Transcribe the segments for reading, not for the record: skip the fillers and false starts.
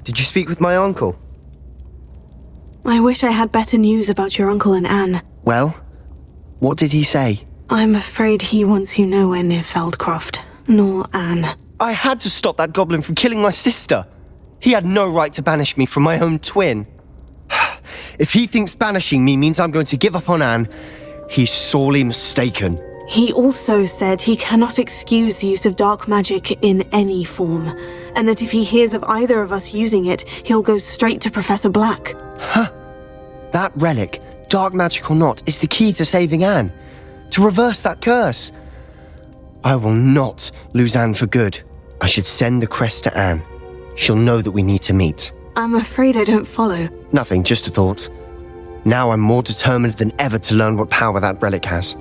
Did you speak with my uncle? I wish I had better news about your uncle and Anne. Well, what did he say? I'm afraid he wants you nowhere near Feldcroft, nor Anne. I had to stop that goblin from killing my sister. He had no right to banish me from my own twin. If he thinks banishing me means I'm going to give up on Anne, he's sorely mistaken. He also said he cannot excuse the use of dark magic in any form, and that if he hears of either of us using it, he'll go straight to Professor Black. Huh? That relic, dark magic or not, is the key to saving Anne. To reverse that curse. I will not lose Anne for good. I should send the crest to Anne. She'll know that we need to meet. I'm afraid I don't follow. Nothing, just a thought. Now I'm more determined than ever to learn what power that relic has.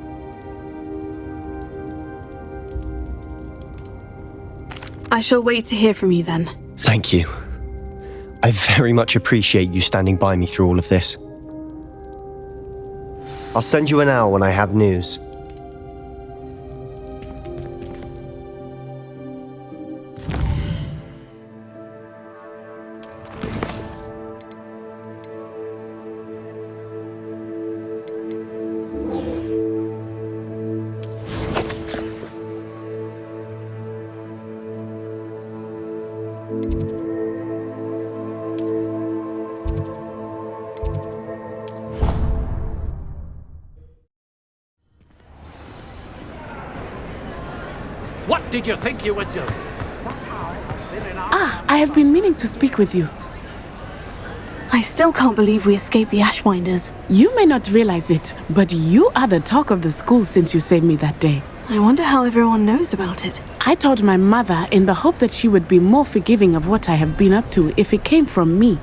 I shall wait to hear from you then. Thank you. I very much appreciate you standing by me through all of this. I'll send you an owl when I have news. What did you think you would do? I have been meaning to speak with you. I still can't believe we escaped the Ashwinders. You may not realize it, but you are the talk of the school since you saved me that day. I wonder how everyone knows about it. I told my mother in the hope that she would be more forgiving of what I have been up to if it came from me.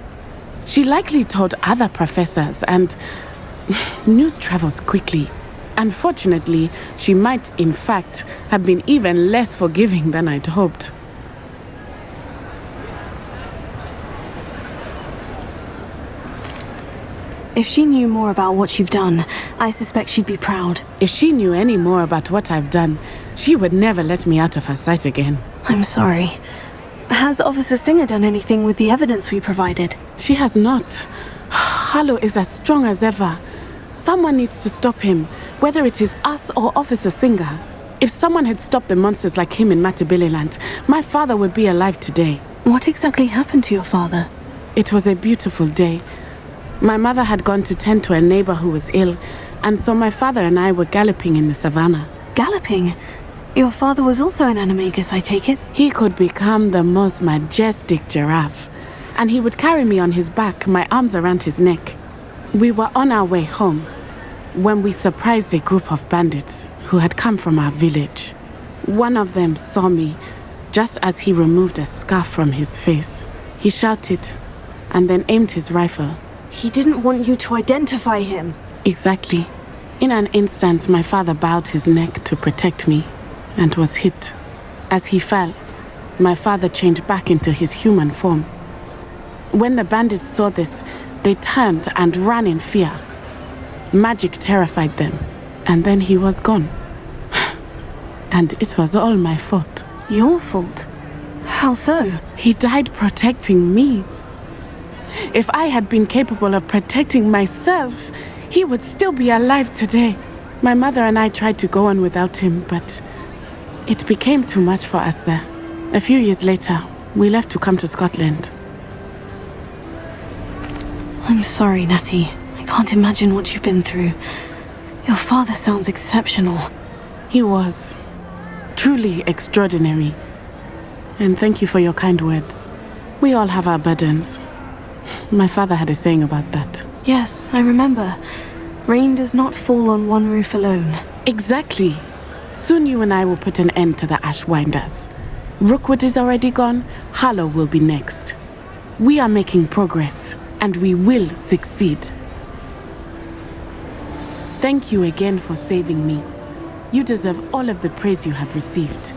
She likely told other professors, and news travels quickly. Unfortunately, she might, in fact, have been even less forgiving than I'd hoped. If she knew more about what you've done, I suspect she'd be proud. If she knew any more about what I've done, she would never let me out of her sight again. I'm sorry. Has Officer Singer done anything with the evidence we provided? She has not. Harlow is as strong as ever. Someone needs to stop him, whether it is us or Officer Singer. If someone had stopped the monsters like him in Matabeleland, my father would be alive today. What exactly happened to your father? It was a beautiful day. My mother had gone to tend to a neighbor who was ill, and so my father and I were galloping in the savannah. Galloping? Your father was also an animagus, I take it? He could become the most majestic giraffe, and he would carry me on his back, my arms around his neck. We were on our way home when we surprised a group of bandits who had come from our village. One of them saw me just as he removed a scarf from his face. He shouted and then aimed his rifle. He didn't want you to identify him. Exactly. In an instant, my father bowed his neck to protect me and was hit. As he fell, my father changed back into his human form. When the bandits saw this, they turned and ran in fear. Magic terrified them, and then he was gone. And it was all my fault. Your fault? How so? He died protecting me. If I had been capable of protecting myself, he would still be alive today. My mother and I tried to go on without him, but it became too much for us there. A few years later, we left to come to Scotland. I'm sorry, Natty. I can't imagine what you've been through. Your father sounds exceptional. He was. Truly extraordinary. And thank you for your kind words. We all have our burdens. My father had a saying about that. Yes, I remember. Rain does not fall on one roof alone. Exactly. Soon you and I will put an end to the Ashwinders. Rookwood is already gone. Harlow will be next. We are making progress, and we will succeed. Thank you again for saving me. You deserve all of the praise you have received.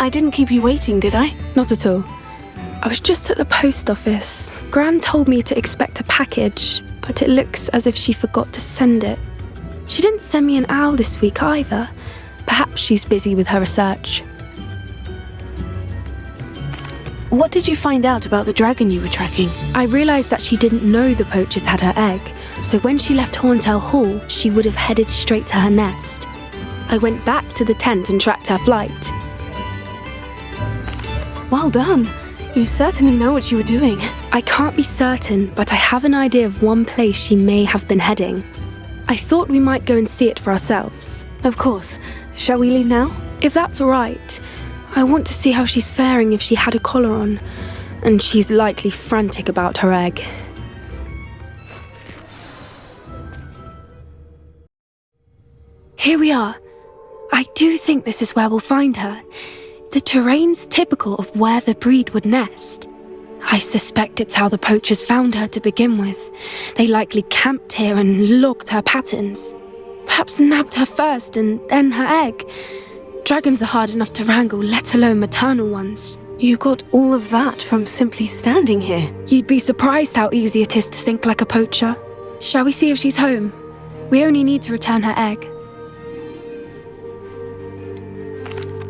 I didn't keep you waiting, did I? Not at all. I was just at the post office. Gran told me to expect a package, but it looks as if she forgot to send it. She didn't send me an owl this week either. Perhaps she's busy with her research. What did you find out about the dragon you were tracking? I realised that she didn't know the poachers had her egg, so when she left Horntail Hall, she would have headed straight to her nest. I went back to the tent and tracked her flight. Well done. You certainly know what you were doing. I can't be certain, but I have an idea of one place she may have been heading. I thought we might go and see it for ourselves. Of course. Shall we leave now? If that's all right. I want to see how she's faring if she had a collar on, and she's likely frantic about her egg. Here we are. I do think this is where we'll find her. The terrain's typical of where the breed would nest. I suspect it's how the poachers found her to begin with. They likely camped here and logged her patterns. Perhaps nabbed her first and then her egg. Dragons are hard enough to wrangle, let alone maternal ones. You got all of that from simply standing here. You'd be surprised how easy it is to think like a poacher. Shall we see if she's home? We only need to return her egg.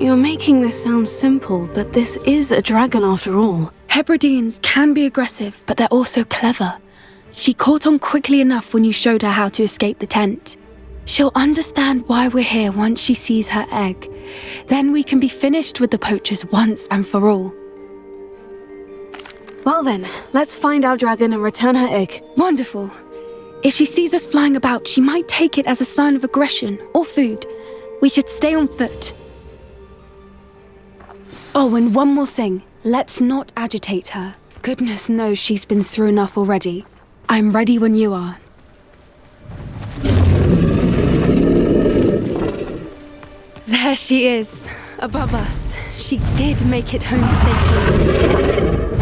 You're making this sound simple, but this is a dragon after all. Hebrideans can be aggressive, but they're also clever. She caught on quickly enough when you showed her how to escape the tent. She'll understand why we're here once she sees her egg. Then we can be finished with the poachers once and for all. Well then, let's find our dragon and return her egg. Wonderful. If she sees us flying about, she might take it as a sign of aggression or food. We should stay on foot. Oh, and one more thing. Let's not agitate her. Goodness knows she's been through enough already. I'm ready when you are. There she is, above us. She did make it home safely.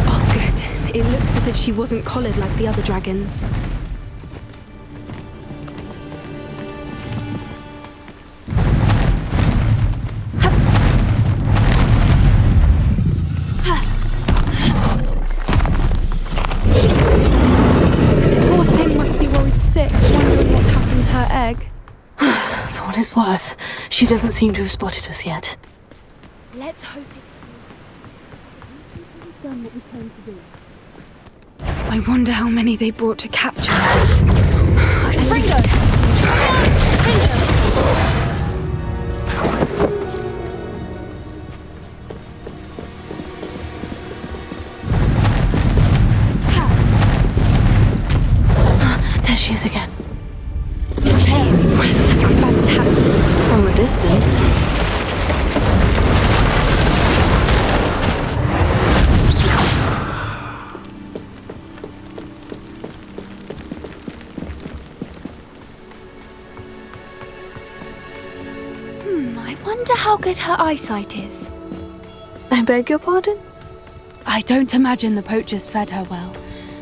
Oh, good. It looks as if she wasn't collared like the other dragons. Poor thing must be worried sick, wondering what happened to her egg. For what it's worth, she doesn't seem to have spotted us yet. Let's hope it's done what we came to do. I wonder how many they brought to capture her. There she is again. She's fantastic. From a distance. I wonder how good her eyesight is. I beg your pardon? I don't imagine the poachers fed her well.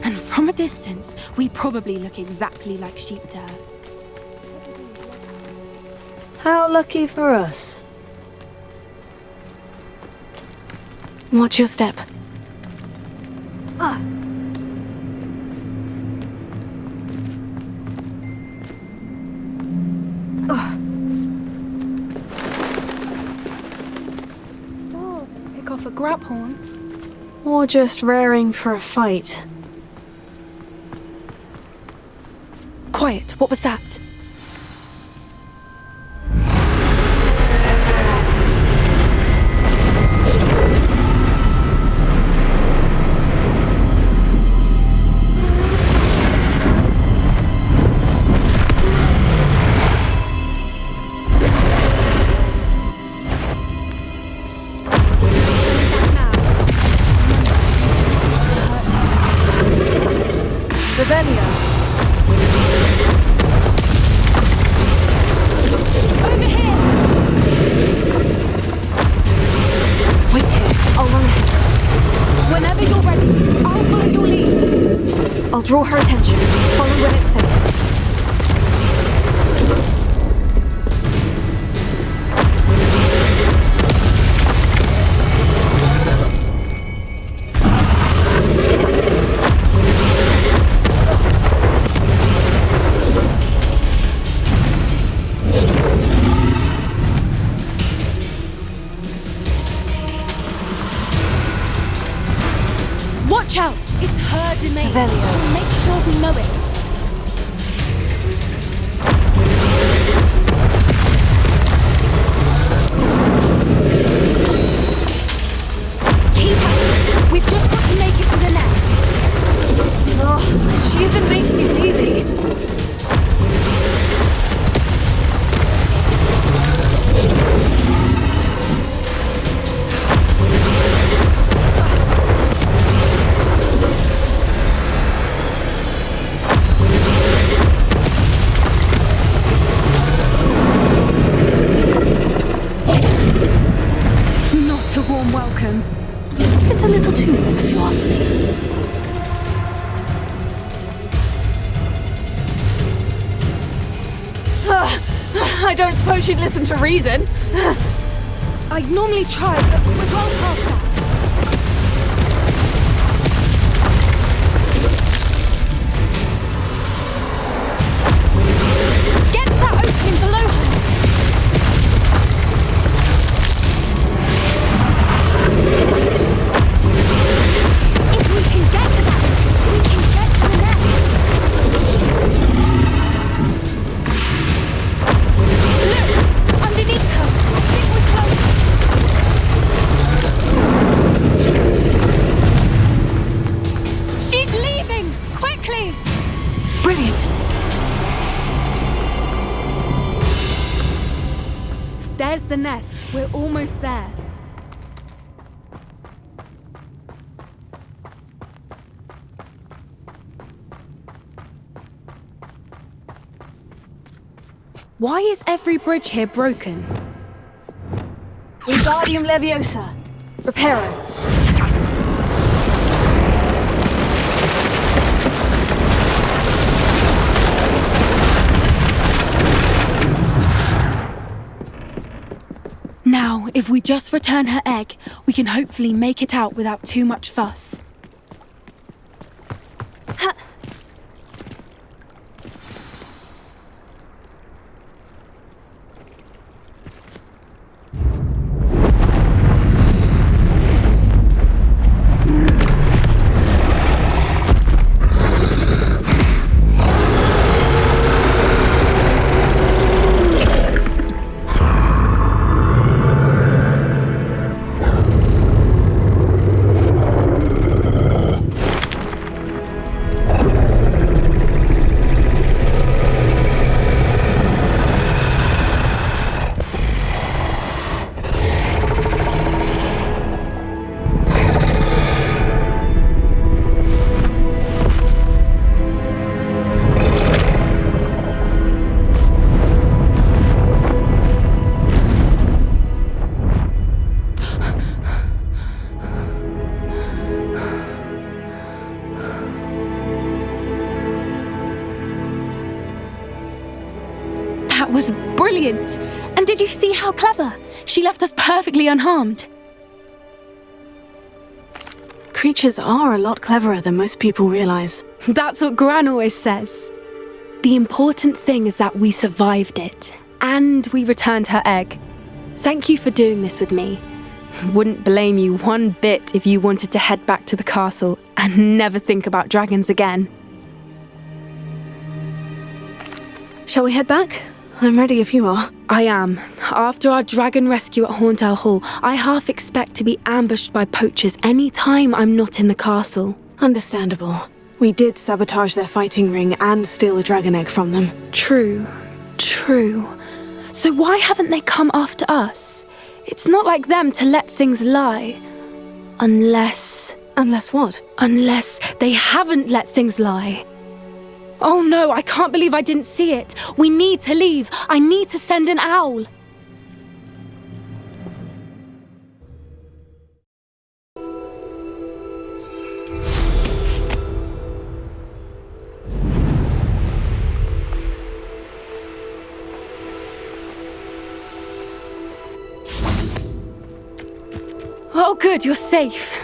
And from a distance, we probably look exactly like sheep to her. How lucky for us. Watch your step. Ah. Oh, pick off a grapehorn. Or just raring for a fight. Quiet, what was that? I don't suppose she'd listen to reason. I'd normally try, but we're well past that. Get to that opening below her. If we can get to that, we can get to the nest. Look! Underneath her! I think we're close! She's leaving! Quickly! Brilliant. There's the nest. We're almost there. Why is every bridge here broken? Wingardium Leviosa. Reparo. Now, if we just return her egg, we can hopefully make it out without too much fuss. That was brilliant! And did you see how clever? She left us perfectly unharmed. Creatures are a lot cleverer than most people realize. That's what Gran always says. The important thing is that we survived it, and we returned her egg. Thank you for doing this with me. Wouldn't blame you one bit if you wanted to head back to the castle and never think about dragons again. Shall we head back? I'm ready if you are. I am. After our dragon rescue at Hauntowl Hall, I half expect to be ambushed by poachers any time I'm not in the castle. Understandable. We did sabotage their fighting ring and steal a dragon egg from them. True. So why haven't they come after us? It's not like them to let things lie. Unless what? Unless they haven't let things lie. Oh no, I can't believe I didn't see it. We need to leave. I need to send an owl. Oh good, you're safe.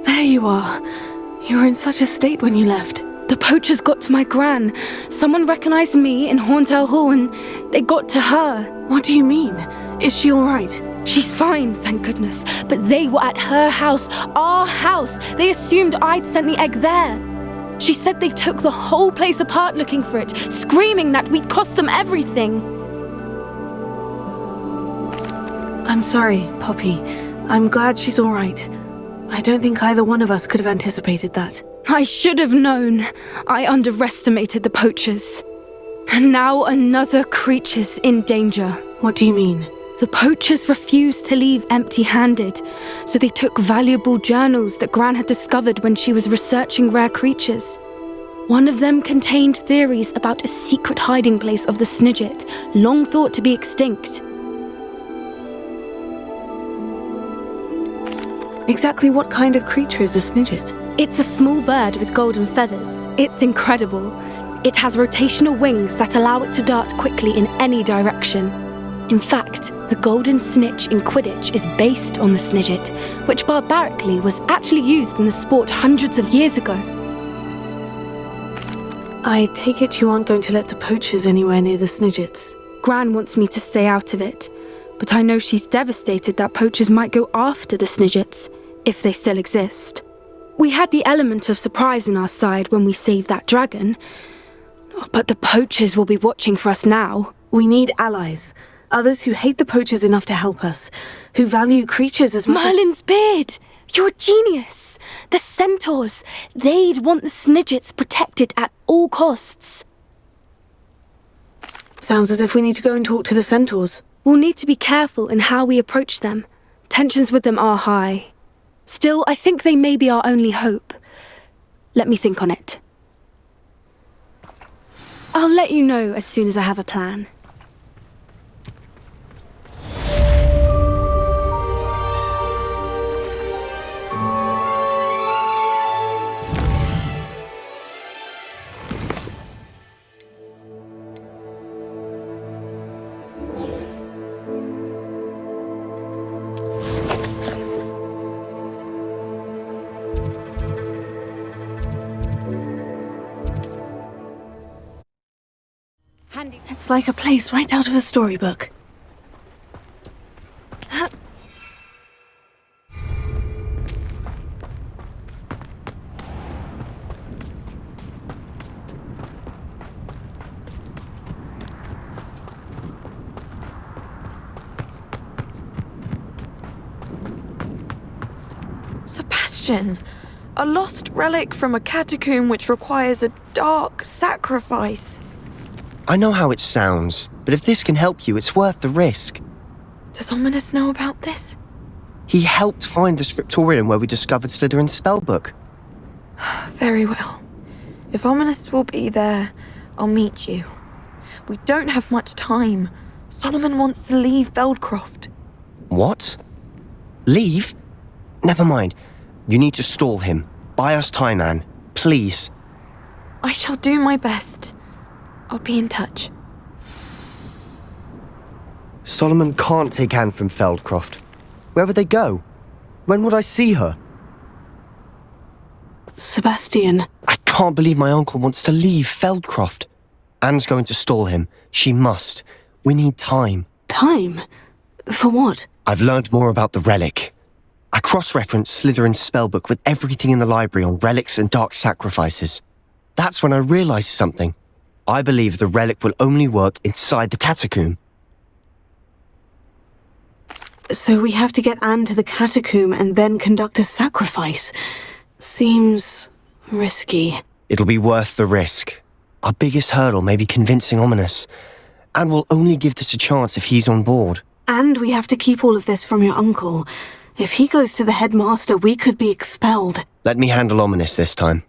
There you are. You were in such a state when you left. The poachers got to my gran. Someone recognized me in Hauntowl Hall and they got to her. What do you mean? Is she all right? She's fine, thank goodness. But they were at her house, our house. They assumed I'd sent the egg there. She said they took the whole place apart looking for it, screaming that we'd cost them everything. I'm sorry, Poppy. I'm glad she's all right. I don't think either one of us could have anticipated that. I should have known. I underestimated the poachers. And now another creature's in danger. What do you mean? The poachers refused to leave empty-handed, so they took valuable journals that Gran had discovered when she was researching rare creatures. One of them contained theories about a secret hiding place of the Snidget, long thought to be extinct. Exactly what kind of creature is a Snidget? It's a small bird with golden feathers. It's incredible. It has rotational wings that allow it to dart quickly in any direction. In fact, the golden snitch in Quidditch is based on the snidget, which barbarically was actually used in the sport hundreds of years ago. I take it you aren't going to let the poachers anywhere near the snidgets. Gran wants me to stay out of it, but I know she's devastated that poachers might go after the snidgets, if they still exist. We had the element of surprise on our side when we saved that dragon, but the poachers will be watching for us now. We need allies. Others who hate the poachers enough to help us, who value creatures as much Merlin's beard! You're a genius! The centaurs! They'd want the snidgets protected at all costs. Sounds as if we need to go and talk to the centaurs. We'll need to be careful in how we approach them. Tensions with them are high. Still, I think they may be our only hope. Let me think on it. I'll let you know as soon as I have a plan. It's like a place right out of a storybook. Sebastian, a lost relic from a catacomb which requires a dark sacrifice. I know how it sounds, but if this can help you, it's worth the risk. Does Ominous know about this? He helped find the scriptorium where we discovered Slytherin's spellbook. Very well. If Ominous will be there, I'll meet you. We don't have much time. Solomon wants to leave Beldcroft. What? Leave? Never mind. You need to stall him. Buy us time, Anne. Please. I shall do my best. I'll be in touch. Solomon can't take Anne from Feldcroft. Where would they go? When would I see her? Sebastian. I can't believe my uncle wants to leave Feldcroft. Anne's going to stall him. She must. We need time. Time? For what? I've learned more about the relic. I cross-referenced Slytherin's spellbook with everything in the library on relics and dark sacrifices. That's when I realized something. I believe the relic will only work inside the catacomb. So we have to get Anne to the catacomb and then conduct a sacrifice. Seems risky. It'll be worth the risk. Our biggest hurdle may be convincing Ominous. And we'll only give this a chance if he's on board. And we have to keep all of this from your uncle. If he goes to the headmaster, we could be expelled. Let me handle Ominous this time.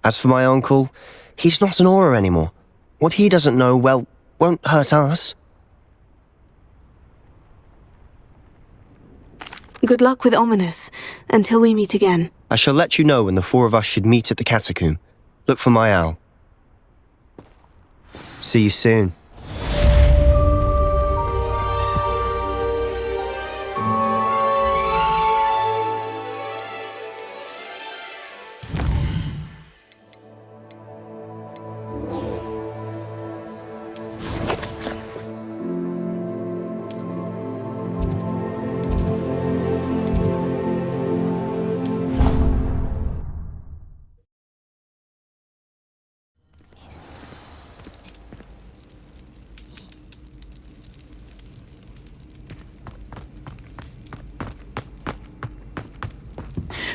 As for my uncle, he's not an Auror anymore. What he doesn't know, well, won't hurt us. Good luck with Ominous, until we meet again. I shall let you know when the four of us should meet at the catacomb. Look for my owl. See you soon.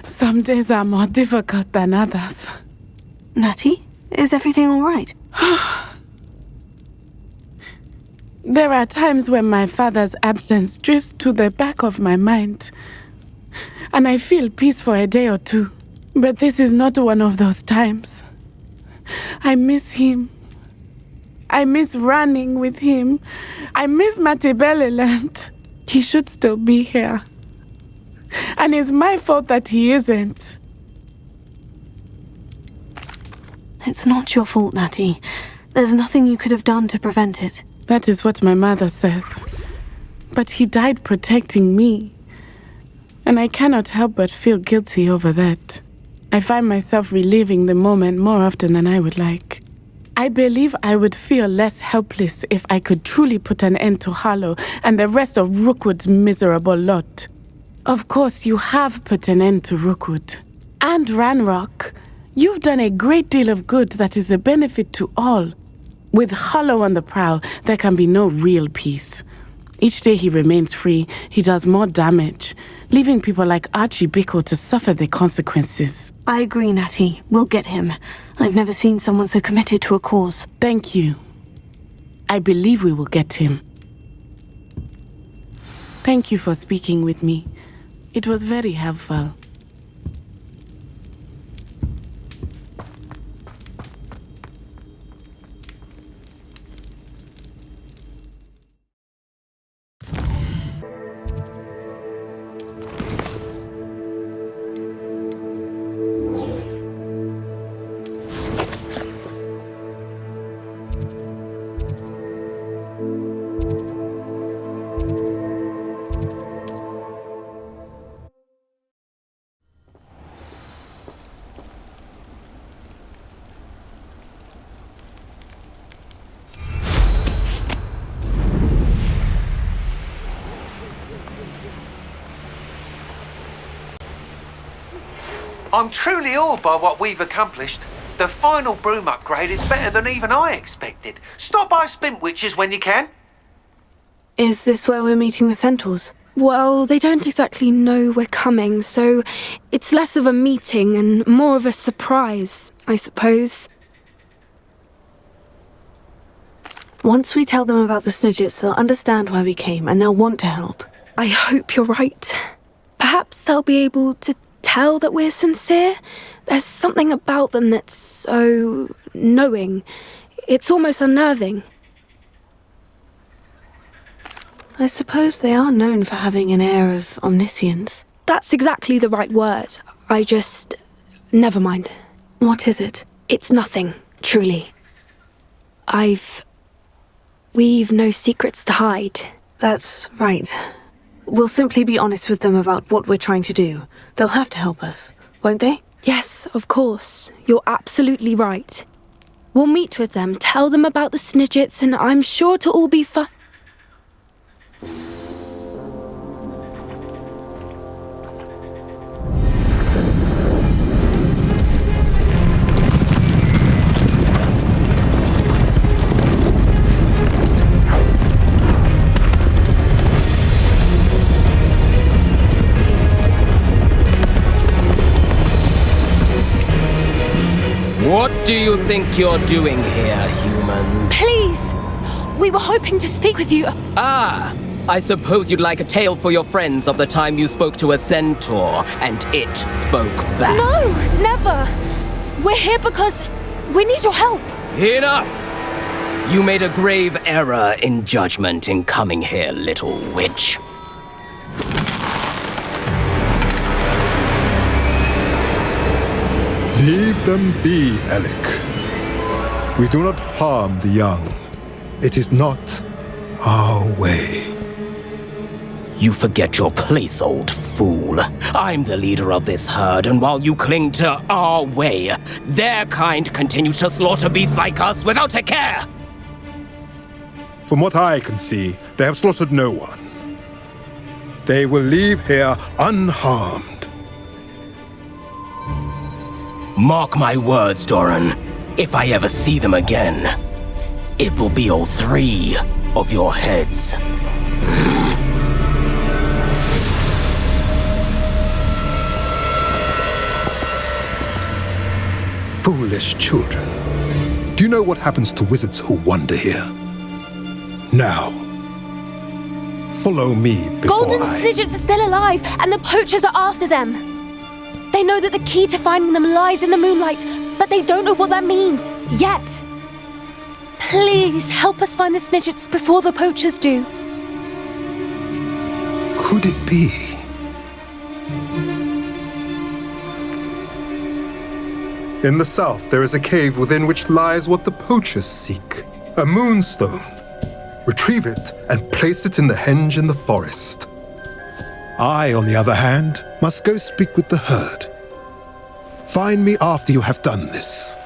Some days are more difficult than others. Natty, is everything all right? There are times when my father's absence drifts to the back of my mind, and I feel peace for a day or two. But this is not one of those times. I miss him. I miss running with him. I miss Matibeleland. He should still be here. And it's my fault that he isn't. It's not your fault, Natty. There's nothing you could have done to prevent it. That is what my mother says. But he died protecting me. And I cannot help but feel guilty over that. I find myself reliving the moment more often than I would like. I believe I would feel less helpless if I could truly put an end to Harlow and the rest of Rookwood's miserable lot. Of course, you have put an end to Rookwood. And Ranrock. You've done a great deal of good that is a benefit to all. With Harlow on the prowl, there can be no real peace. Each day he remains free, he does more damage, leaving people like Archie Bickle to suffer the consequences. I agree, Natty. We'll get him. I've never seen someone so committed to a cause. Thank you. I believe we will get him. Thank you for speaking with me. It was very helpful. I'm truly awed by what we've accomplished. The final broom upgrade is better than even I expected. Stop by Spintwitches when you can. Is this where we're meeting the centaurs? Well, they don't exactly know we're coming, so it's less of a meeting and more of a surprise, I suppose. Once we tell them about the Snidgets, they'll understand why we came and they'll want to help. I hope you're right. Perhaps they'll be able to tell that we're sincere. There's something about them that's so knowing. It's almost unnerving. I suppose they are known for having an air of omniscience. That's exactly the right word. Never mind. What is it? It's nothing, truly. We've no secrets to hide. That's right. We'll simply be honest with them about what we're trying to do. They'll have to help us, won't they? Yes, of course. You're absolutely right. We'll meet with them, tell them about the Snidgets, and I'm sure it'll all be fun. What do you think you're doing here, humans? Please! We were hoping to speak with you. Ah! I suppose you'd like a tale for your friends of the time you spoke to a centaur, and it spoke back. No, never! We're here because we need your help. Enough! You made a grave error in judgment in coming here, little witch. Leave them be, Relic. We do not harm the young. It is not our way. You forget your place, old fool. I'm the leader of this herd, and while you cling to our way, their kind continue to slaughter beasts like us without a care! From what I can see, they have slaughtered no one. They will leave here unharmed. Mark my words, Doran. If I ever see them again, it will be all 3 of your heads. Foolish children. Do you know what happens to wizards who wander here? Now, follow me before Golden Snidgets are still alive, and the poachers are after them. They know that the key to finding them lies in the moonlight, but they don't know what that means, yet. Please, help us find the Snidgets before the poachers do. Could it be? In the south, there is a cave within which lies what the poachers seek. A moonstone. Retrieve it and place it in the henge in the forest. I, on the other hand, must go speak with the herd. Find me after you have done this.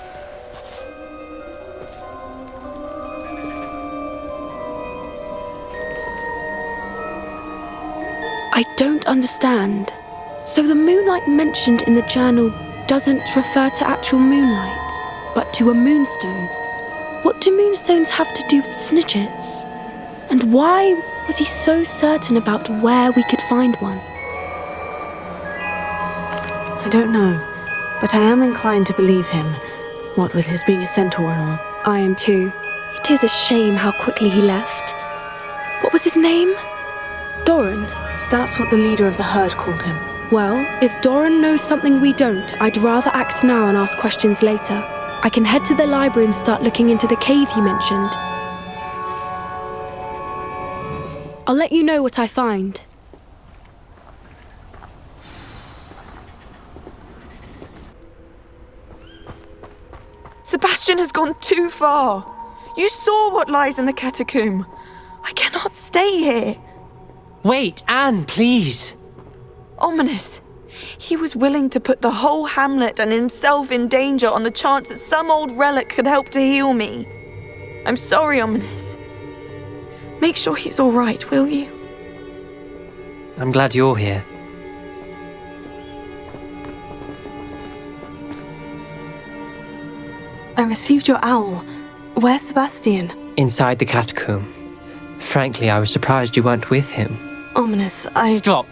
I don't understand. So the moonlight mentioned in the journal doesn't refer to actual moonlight, but to a moonstone. What do moonstones have to do with snitches? And why was he so certain about where we could find one? I don't know, but I am inclined to believe him, what with his being a centaur and all. I am too. It is a shame how quickly he left. What was his name? Doran. That's what the leader of the herd called him. Well, if Doran knows something we don't, I'd rather act now and ask questions later. I can head to the library and start looking into the cave he mentioned. I'll let you know what I find. Sebastian has gone too far. You saw what lies in the catacomb. I cannot stay here. Wait, Anne, please. Ominous. He was willing to put the whole hamlet and himself in danger on the chance that some old relic could help to heal me. I'm sorry, Ominous. Make sure he's all right, will you? I'm glad you're here. I received your owl. Where's Sebastian? Inside the catacomb. Frankly, I was surprised you weren't with him. Ominous, Stop!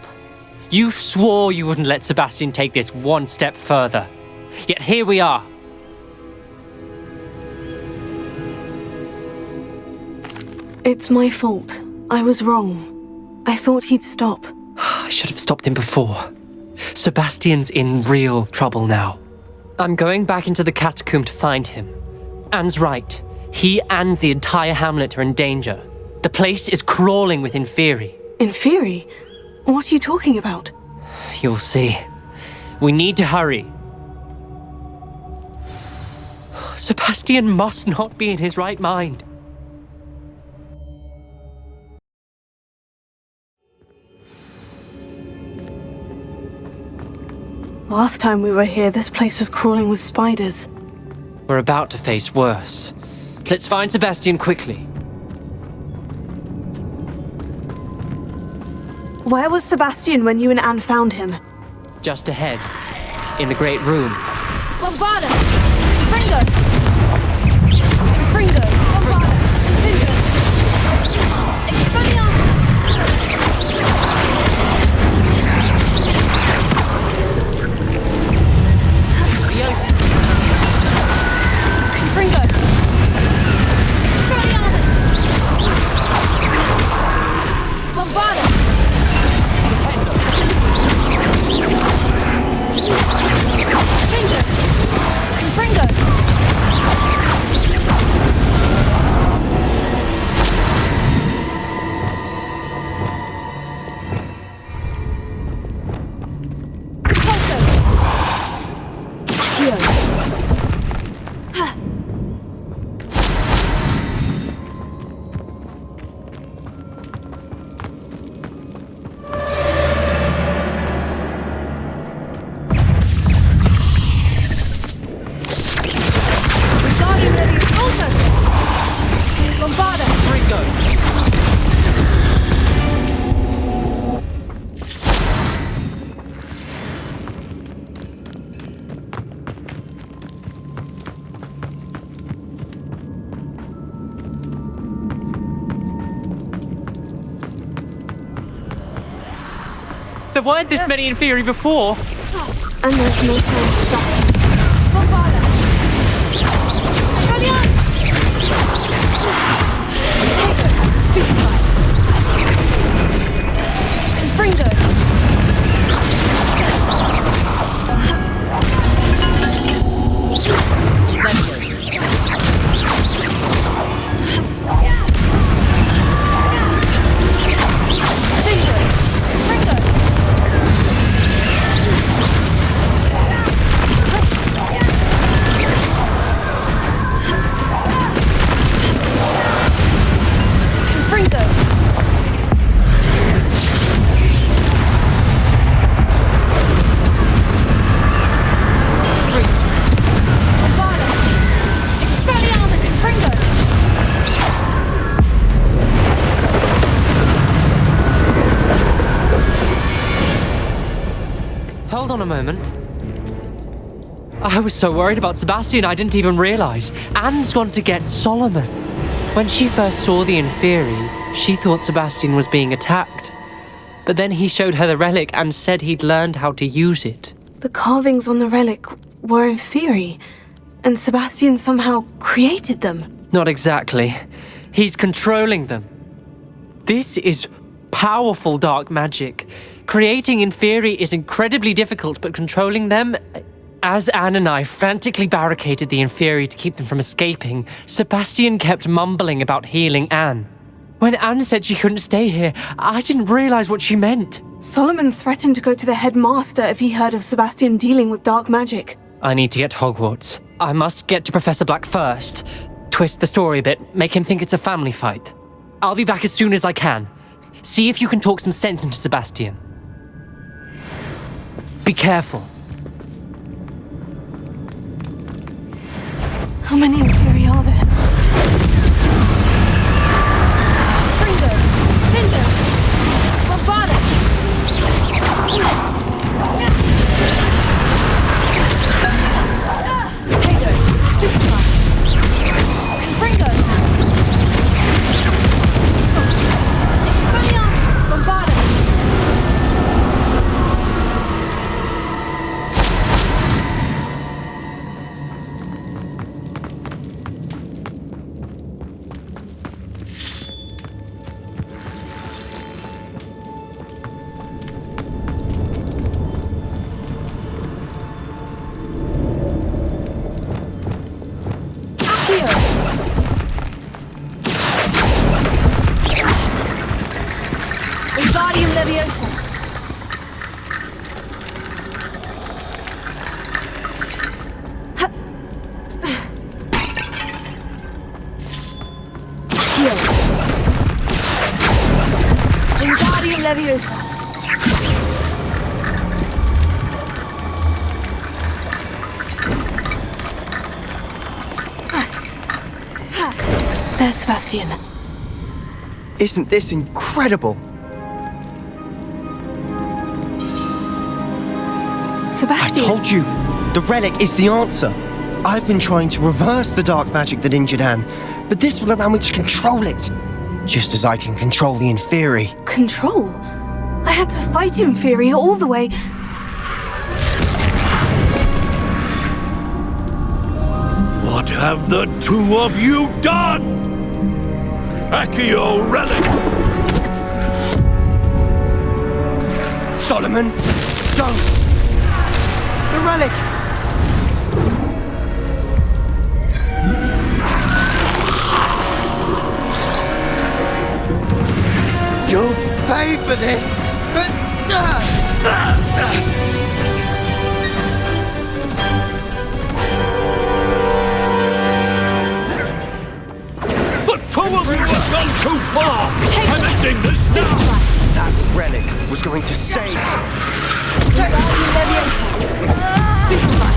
You swore you wouldn't let Sebastian take this one step further. Yet here we are. It's my fault. I was wrong. I thought he'd stop. I should have stopped him before. Sebastian's in real trouble now. I'm going back into the catacomb to find him. Anne's right. He and the entire hamlet are in danger. The place is crawling with Inferi. Inferi? What are you talking about? You'll see. We need to hurry. Sebastian must not be in his right mind. Last time we were here, this place was crawling with spiders. We're about to face worse. Let's find Sebastian quickly. Where was Sebastian when you and Anne found him? Just ahead, in the great room. Bombarda! Fringo! Fringo! Bombarda! Fringo! Fringo! Bombarda! There weren't this many Inferi before. And there's no time to stop. a moment. I was so worried about Sebastian I didn't even realize. Anne's gone to get Solomon. When she first saw the Inferi, she thought Sebastian was being attacked. But then he showed her the relic and said he'd learned how to use it. The carvings on the relic were Inferi, and Sebastian somehow created them. Not exactly. He's controlling them. This is powerful dark magic. Creating Inferi is incredibly difficult, but controlling them... As Anne and I frantically barricaded the Inferi to keep them from escaping, Sebastian kept mumbling about healing Anne. When Anne said she couldn't stay here, I didn't realize what she meant. Solomon threatened to go to the headmaster if he heard of Sebastian dealing with dark magic. I need to get to Hogwarts. I must get to Professor Black first. Twist the story a bit, make him think it's a family fight. I'll be back as soon as I can. See if you can talk some sense into Sebastian. Be careful. How many Inferi are there? Fringo! Findo! Bombada! Potato! Stupefy! Fringo! Expelliarmus! Bombada! Wingardium Leviosa! Heal! Wingardium Leviosa! There's Sebastian. Isn't this incredible? Sebastian! I told you, the relic is the answer. I've been trying to reverse the dark magic that injured Anne, but this will allow me to control it, just as I can control the Inferi. Control? I had to fight Inferi all the way. What have the two of you done? Accio Relic! Solomon, don't! The relic! You'll pay for this! The two of you have gone too far! I'm ending this now! That relic was going to save Wingardium Leviosa! Stupefy!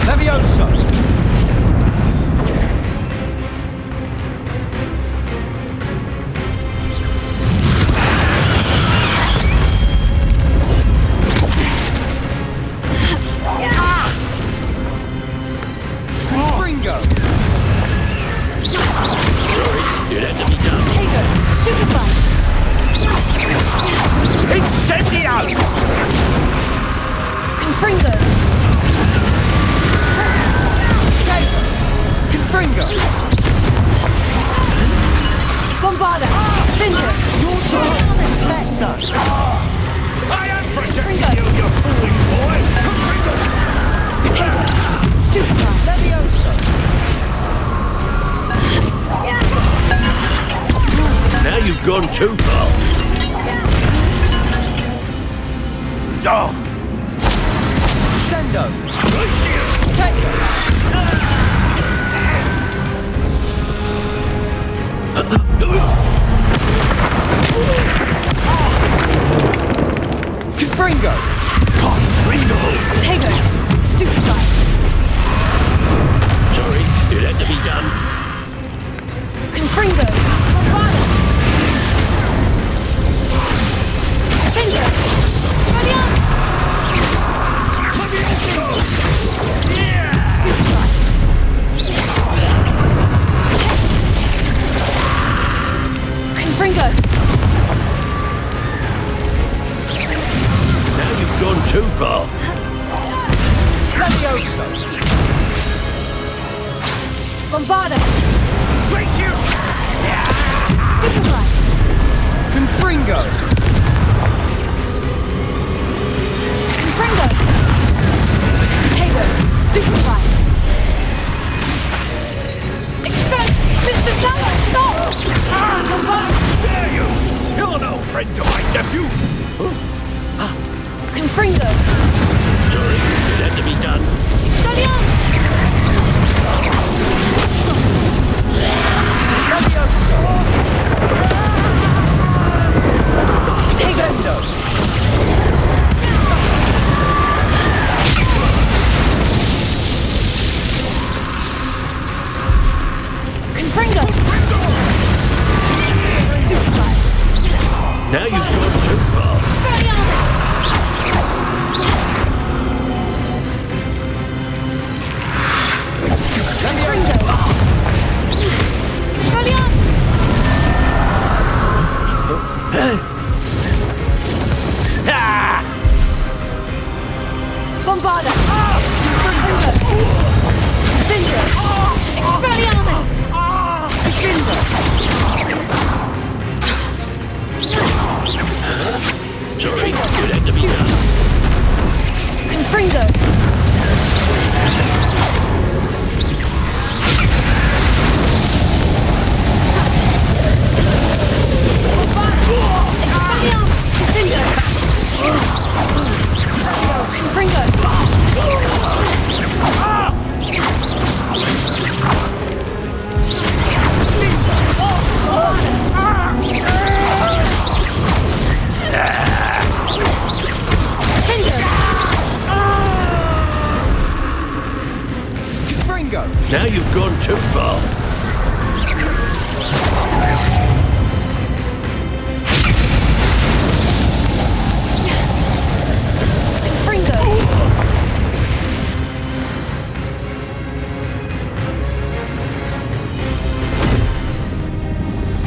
Leviosa! Fringo! It had to be done. Potato! Stupefy! Incendio! Confringo! Confringo! Bombada! Findo! Your turn, Inspector! I am protecting you, you foolish boy! Confringo! Potato! Stupefy! Leviosa! Now you've gone too far. Oh! Sendo! Confringo! Confringo! Potato! Stupefy! Bombarda! Place you! Superfly! Confringo! Confringo! Potato! Superfly! Expel! Mr. Teller! Stop! Bombarda! Dare you! You're no friend to my nephew! Confringo! Sorry, it had to be done. Expelliarmus! Potato! Confringo! Stupefy! Now you've gone too far. Expelliarmus! Confringo! Expelliarmus! Bombarda! Confringo! Expelliarmus! Confringo! Sorry, it had to be done. Confringo! Now you've gone too far.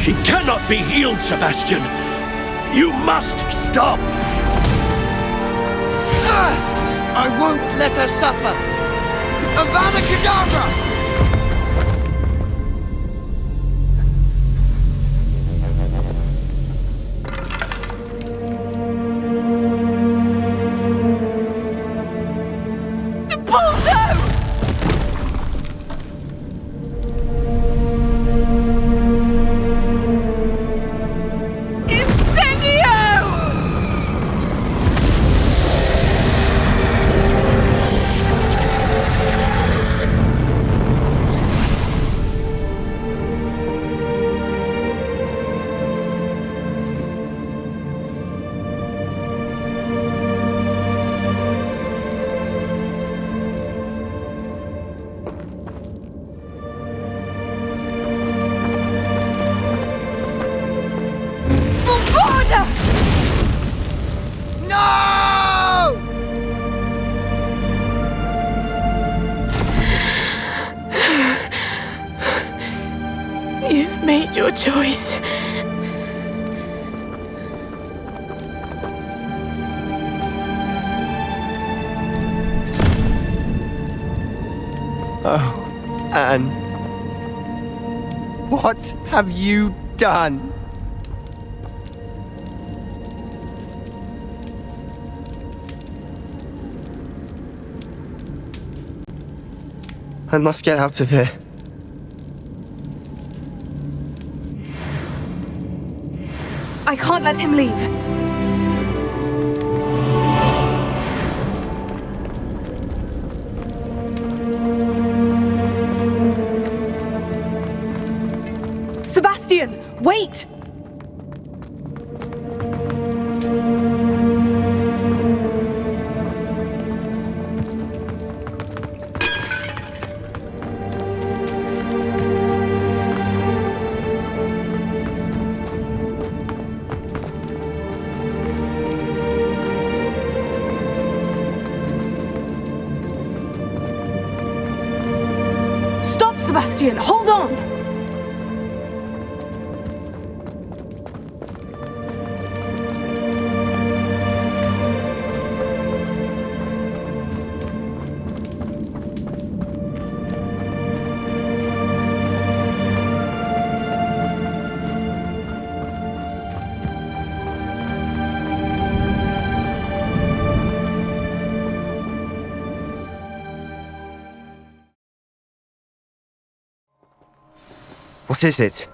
She cannot be healed, Sebastian. You must stop. I won't let her suffer. Avada Kedavra! You've made your choice. Oh, Anne. What have you done? I must get out of here. I can't let him leave. Sebastian, wait! Stop, Sebastian! Hold on! What is it?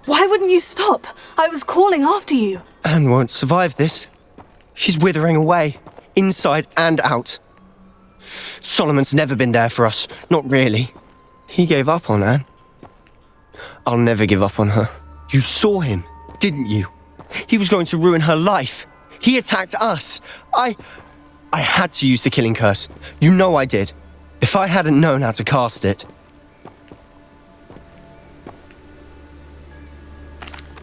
Why wouldn't you stop? I was calling after you. Anne won't survive this. She's withering away, inside and out. Solomon's never been there for us, not really. He gave up on Anne. I'll never give up on her. You saw him, didn't you? He was going to ruin her life. He attacked us. I had to use the killing curse. You know I did. If I hadn't known how to cast it.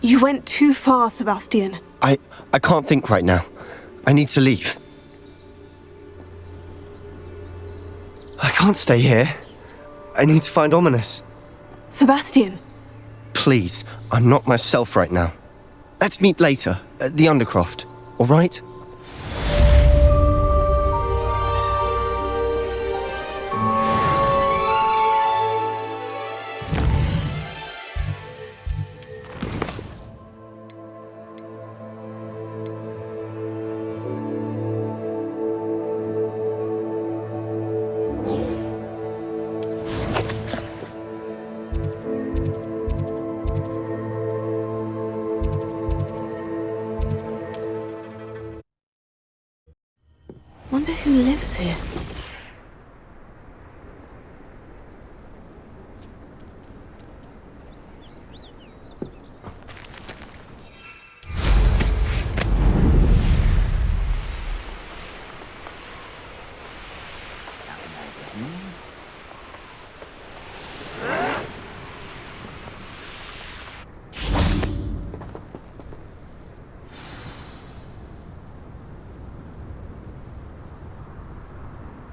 You went too far, Sebastian. I can't think right now. I need to leave. I can't stay here. I need to find Ominous. Sebastian. Please, I'm not myself right now. Let's meet later at the Undercroft, all right? Wonder who lives here.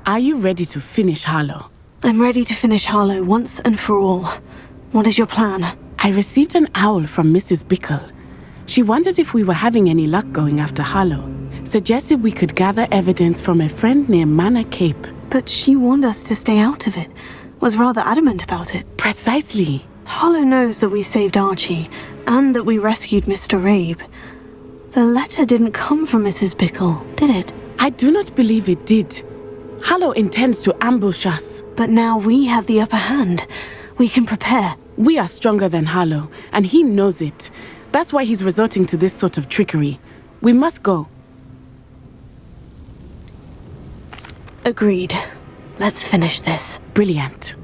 Are you ready to finish Harlow? I'm ready to finish Harlow once and for all. What is your plan? I received an owl from Mrs. Bickle. She wondered if we were having any luck going after Harlow. Suggested we could gather evidence from a friend near Manor Cape. But she warned us to stay out of it. Was rather adamant about it. Precisely. Harlow knows that we saved Archie, and that we rescued Mr. Rabe. The letter didn't come from Mrs. Bickle, did it? I do not believe it did. Harlow intends to ambush us. But now we have the upper hand. We can prepare. We are stronger than Harlow, and he knows it. That's why he's resorting to this sort of trickery. We must go. Agreed. Let's finish this. Brilliant.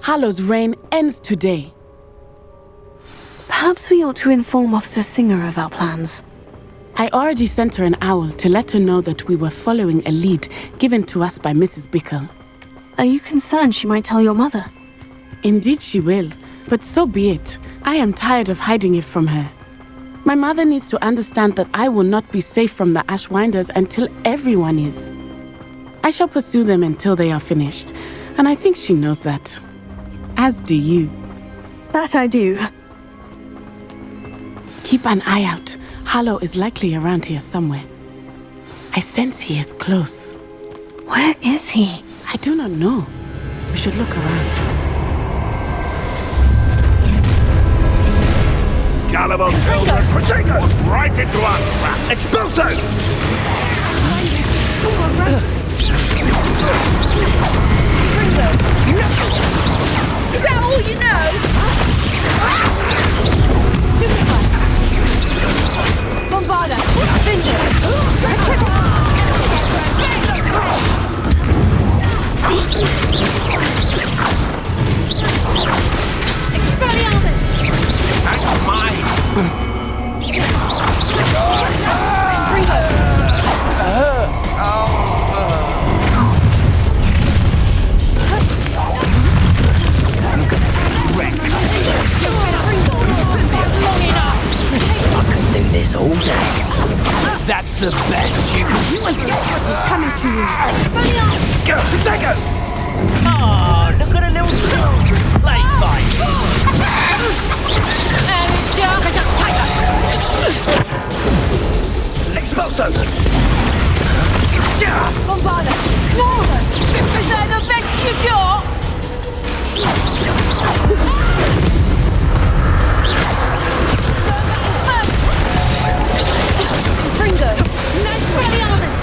Harlow's reign ends today. Perhaps we ought to inform Officer Singer of our plans. I already sent her an owl to let her know that we were following a lead given to us by Mrs. Bickle. Are you concerned she might tell your mother? Indeed she will, but so be it. I am tired of hiding it from her. My mother needs to understand that I will not be safe from the Ashwinders until everyone is. I shall pursue them until they are finished, and I think she knows that. As do you. That I do. Keep an eye out. Harlow is likely around here somewhere. I sense he is close. Where is he? I do not know. We should look around. Gullible children, Protectors, right into our trap. Expulsos! Is that all you know? Stupefy! Bombarda! Expelliarmus! That's mine! I can do this all day. That's the best you can do. Coming to you. Go, Protector! Oh, look at a little girl play fight. Expulso! Bombarda! No! Is that the best you got? Fringo! Expelliarmus!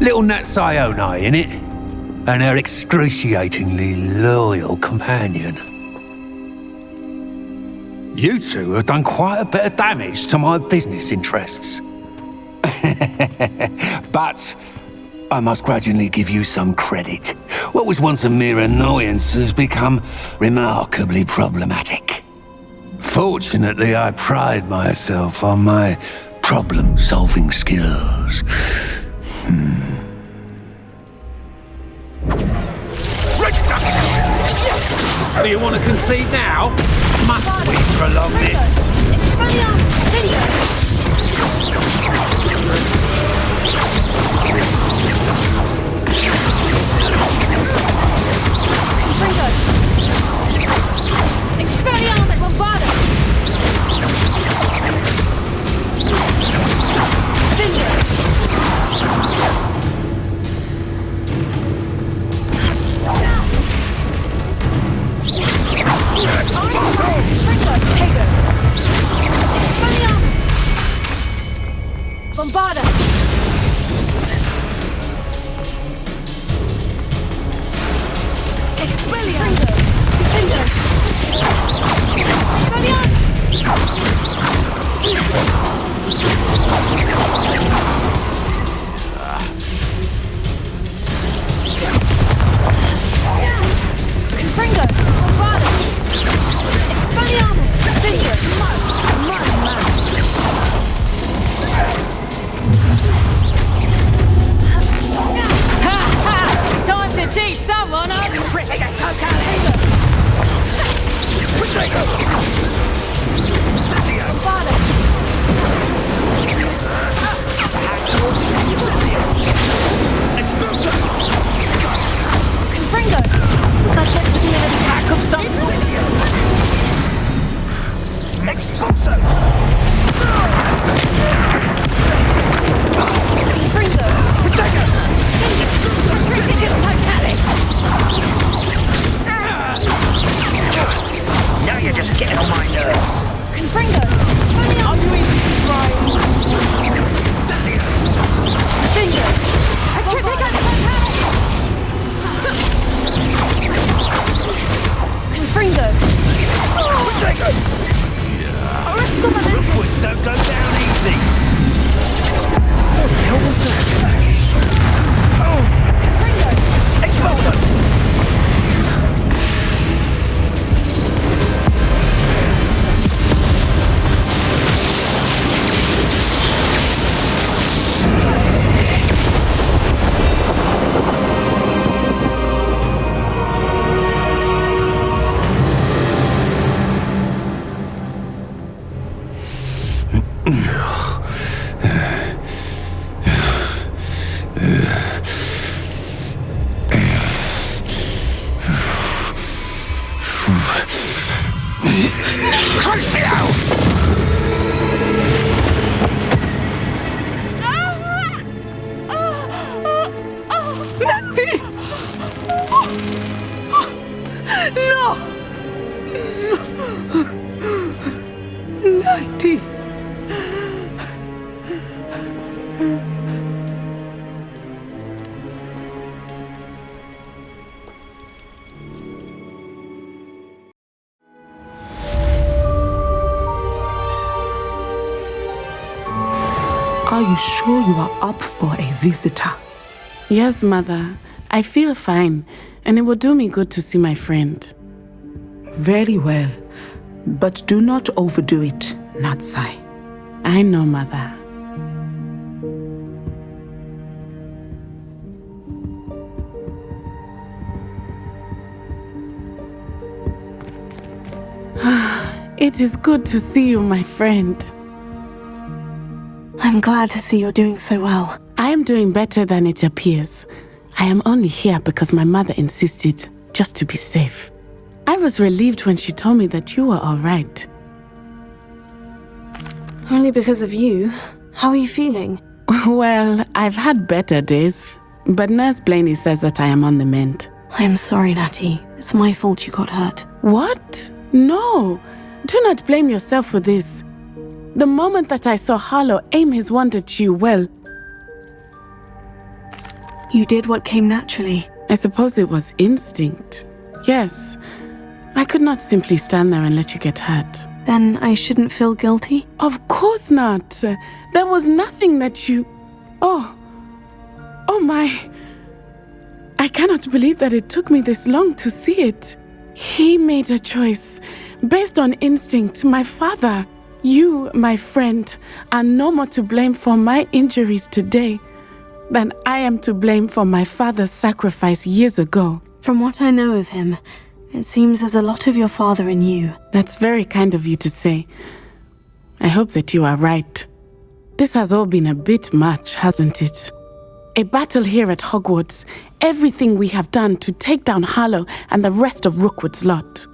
Little Nat Sione, innit? And her excruciatingly loyal companion. You two have done quite a bit of damage to my business interests. But I must grudgingly give you some credit. What was once a mere annoyance has become remarkably problematic. Fortunately, I pride myself on my problem-solving skills. Do you want to concede now? Must we prolong this? Expelliarmus Bombarda! Bombarda! Expelliarmus! Confringo! Bombarda! Expelliarmus! Time to teach someone how to rip it. Confringo! Was that meant to be an attack of some sort? Expulso! Confringo! Protego! Now you're just getting on my nerves. Confringo! Are you even trying? Finger! Confringo! Roofwoods don't go down easy. What the hell was that? Confringo! Expulso! Are you sure you are up for a visitor? Yes, Mother. I feel fine, and it will do me good to see my friend. Very well. But do not overdo it, Natsai. I know, Mother. It is good to see you, my friend. I'm glad to see you're doing so well. I am doing better than it appears. I am only here because my mother insisted, just to be safe. I was relieved when she told me that you were all right. Only because of you. How are you feeling? Well, I've had better days, but Nurse Blaney says that I am on the mend. I'm sorry, Natty. It's my fault you got hurt. What? No. Do not blame yourself for this. The moment that I saw Harlow aim his wand at you, well, You did what came naturally. I suppose it was instinct. Yes. I could not simply stand there and let you get hurt. Then I shouldn't feel guilty? Of course not. There was nothing that you... Oh my... I cannot believe that it took me this long to see it. He made a choice based on instinct. My father, you, my friend, are no more to blame for my injuries today than I am to blame for my father's sacrifice years ago. From what I know of him, it seems there's a lot of your father in you. That's very kind of you to say. I hope that you are right. This has all been a bit much, hasn't it? A battle here at Hogwarts, everything we have done to take down Harlow and the rest of Rookwood's lot.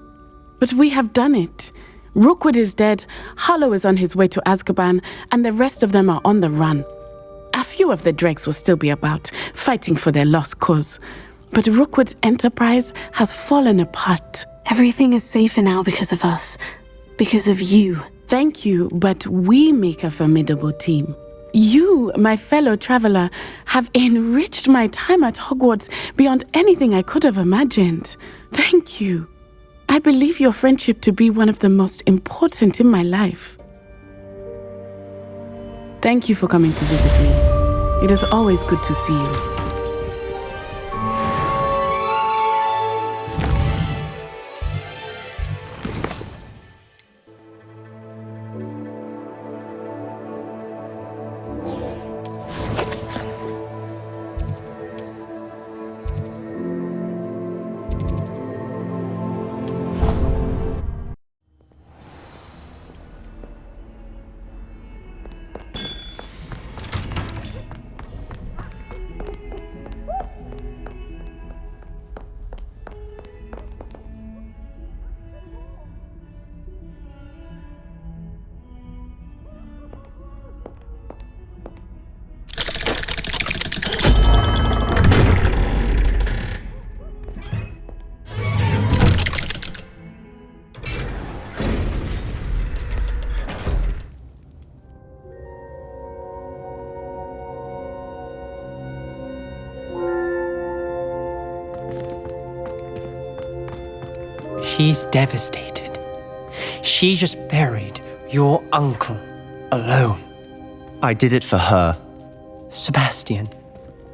But we have done it. Rookwood is dead, Harlow is on his way to Azkaban, and the rest of them are on the run. A few of the dregs will still be about, fighting for their lost cause. But Rookwood's enterprise has fallen apart. Everything is safer now because of us. Because of you. Thank you, but we make a formidable team. You, my fellow traveler, have enriched my time at Hogwarts beyond anything I could have imagined. Thank you. I believe your friendship to be one of the most important in my life. Thank you for coming to visit me. It is always good to see you. She's devastated. She just buried your uncle alone. I did it for her. Sebastian,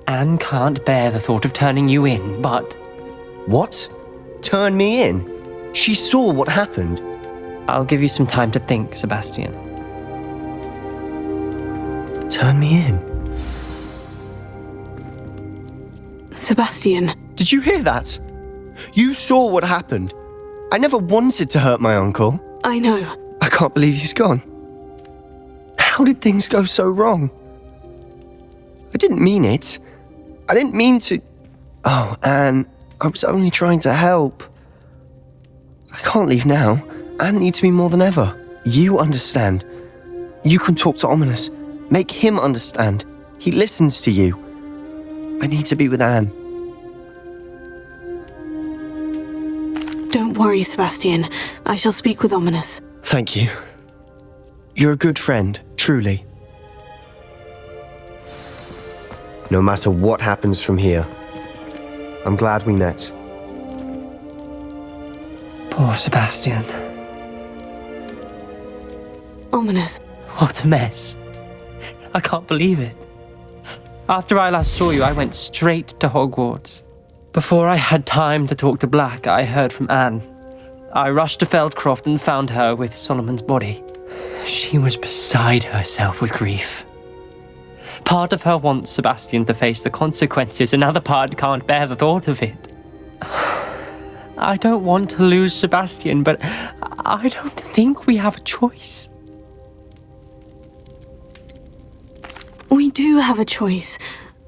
Anne can't bear the thought of turning you in, but... What? Turn me in? She saw what happened. I'll give you some time to think, Sebastian. Turn me in? Sebastian. Did you hear that? You saw what happened. I never wanted to hurt my uncle. I know. I can't believe he's gone. How did things go so wrong? I didn't mean it. I didn't mean to... Oh, Anne, I was only trying to help. I can't leave now. Anne needs me more than ever. You understand. You can talk to Ominous. Make him understand. He listens to you. I need to be with Anne. Don't worry, Sebastian. I shall speak with Ominous. Thank you. You're a good friend, truly. No matter what happens from here, I'm glad we met. Poor Sebastian. Ominous. What a mess. I can't believe it. After I last saw you, I went straight to Hogwarts. Before I had time to talk to Black, I heard from Anne. I rushed to Feldcroft and found her with Solomon's body. She was beside herself with grief. Part of her wants Sebastian to face the consequences, another part can't bear the thought of it. I don't want to lose Sebastian, but I don't think we have a choice. We do have a choice.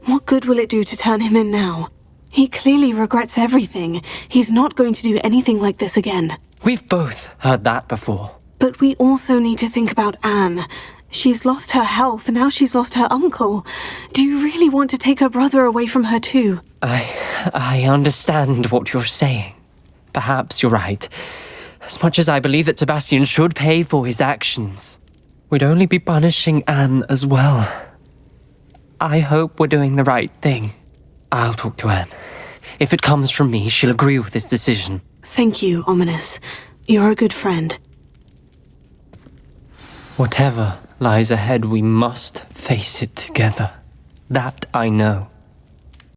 What good will it do to turn him in now? He clearly regrets everything. He's not going to do anything like this again. We've both heard that before. But we also need to think about Anne. She's lost her health, now she's lost her uncle. Do you really want to take her brother away from her too? I understand what you're saying. Perhaps you're right. As much as I believe that Sebastian should pay for his actions, we'd only be punishing Anne as well. I hope we're doing the right thing. I'll talk to Anne. If it comes from me, she'll agree with this decision. Thank you, Ominous. You're a good friend. Whatever lies ahead, we must face it together. That I know.